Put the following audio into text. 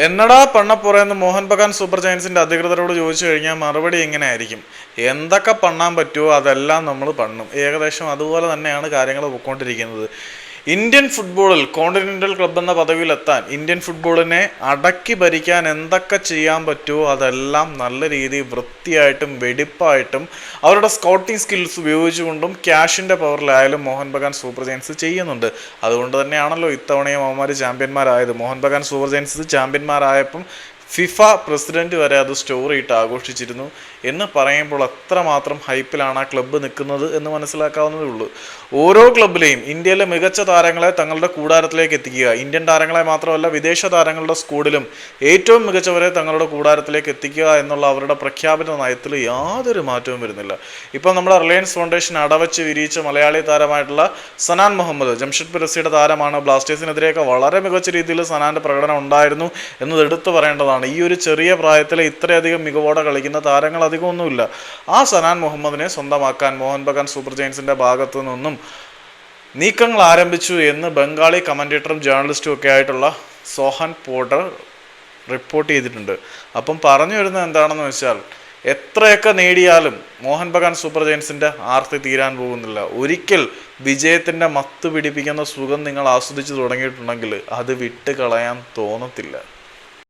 എന്നടാ പണ്ണപ്പുറയെന്ന് മോഹൻ ബഗാൻ സൂപ്പർ ജയൻസിന്റെ അധികൃതരോട് ചോദിച്ചു കഴിഞ്ഞാൽ മറുപടി എങ്ങനെ ആയിരിക്കും? എന്തൊക്കെ പണ്ണാൻ പറ്റുമോ അതെല്ലാം നമ്മൾ പണ്ണും. ഏകദേശം അതുപോലെ തന്നെയാണ് കാര്യങ്ങൾ പോയിക്കൊണ്ടിരിക്കുന്നത്. ഇന്ത്യൻ ഫുട്ബോളിൽ കോണ്ടിനെന്റൽ ക്ലബ് എന്ന പദവിയിലെത്താൻ, ഇന്ത്യൻ ഫുട്ബോളിനെ അടക്കി ഭരിക്കാൻ എന്തൊക്കെ ചെയ്യാൻ പറ്റുമോ അതെല്ലാം നല്ല രീതിയിൽ വൃത്തിയായിട്ടും വെടിപ്പായിട്ടും അവരുടെ സ്കൗട്ടിംഗ് സ്കിൽസ് ഉപയോഗിച്ചുകൊണ്ടും ക്യാഷിൻ്റെ പവറിലായാലും മോഹൻ ബഗാൻ സൂപ്പർ ജയൻസ് ചെയ്യുന്നുണ്ട്. അതുകൊണ്ട് തന്നെയാണല്ലോ ഇത്തവണയും അവന്മാർ ചാമ്പ്യന്മാരായത്. മോഹൻ ബഗാൻ സൂപ്പർ ജയൻസ് ചാമ്പ്യന്മാരായപ്പം ഫിഫ പ്രസിഡന്റ് വരെ അത് സ്റ്റോറി ഇട്ട് ആഘോഷിച്ചിരുന്നു എന്ന് പറയുമ്പോൾ എത്രമാത്രം ഹൈപ്പിലാണ് ആ ക്ലബ്ബ് നിൽക്കുന്നത് എന്ന് മനസ്സിലാക്കാവുന്നതേ ഉള്ളൂ. ഓരോ ക്ലബിലെയും ഇന്ത്യയിലെ മികച്ച താരങ്ങളെ തങ്ങളുടെ കൂടാരത്തിലേക്ക് എത്തിക്കുക, ഇന്ത്യൻ താരങ്ങളെ മാത്രമല്ല വിദേശ താരങ്ങളുടെ സ്കൂളിലും ഏറ്റവും മികച്ചവരെ തങ്ങളുടെ കൂടാരത്തിലേക്ക് എത്തിക്കുക എന്നുള്ള അവരുടെ പ്രഖ്യാപിത നയത്തിൽ യാതൊരു മാറ്റവും വരുന്നില്ല. ഇപ്പം നമ്മുടെ റിലയൻസ് ഫൗണ്ടേഷൻ അടവച്ച് വിരിയിച്ച മലയാളി താരമായിട്ടുള്ള സനാൻ മുഹമ്മദ്, ജംഷഡ്പൂർ എഫ്സിയുടെ താരമാണ്. ബ്ലാസ്റ്റേഴ്സിനെതിരെയൊക്കെ വളരെ മികച്ച രീതിയിൽ സനാൻ്റെ പ്രകടനം ഉണ്ടായിരുന്നു എന്നത് എടുത്തു പറയേണ്ടതാണ്. ഈ ഒരു ചെറിയ പ്രായത്തിലെ ഇത്രയധികം മികവോടെ കളിക്കുന്ന താരങ്ങൾ അധികമൊന്നുമില്ല. ആ സനാൻ മുഹമ്മദിനെ സ്വന്തമാക്കാൻ മോഹൻ ബഗാൻ സൂപ്പർ ജയൻസിന്റെ ഭാഗത്തു നിന്നും നീക്കങ്ങൾ ആരംഭിച്ചു എന്ന് ബംഗാളി കമന്റേറ്ററും ജേർണലിസ്റ്റും ഒക്കെ ആയിട്ടുള്ള സോഹൻ പോർട്ടർ റിപ്പോർട്ട് ചെയ്തിട്ടുണ്ട്. അപ്പം പറഞ്ഞു വരുന്നത് എന്താണെന്ന് വെച്ചാൽ, എത്രയൊക്കെ നേടിയാലും മോഹൻ ബഗാൻ സൂപ്പർ ജയൻസിന്റെ ആർത്തി തീരാൻ പോകുന്നില്ല. ഒരിക്കൽ വിജയത്തിന്റെ മത്ത് പിടിപ്പിക്കുന്ന സുഖം നിങ്ങൾ ആസ്വദിച്ചു തുടങ്ങിയിട്ടുണ്ടെങ്കിൽ അത് വിട്ട് കളയാൻ തോന്നത്തില്ല.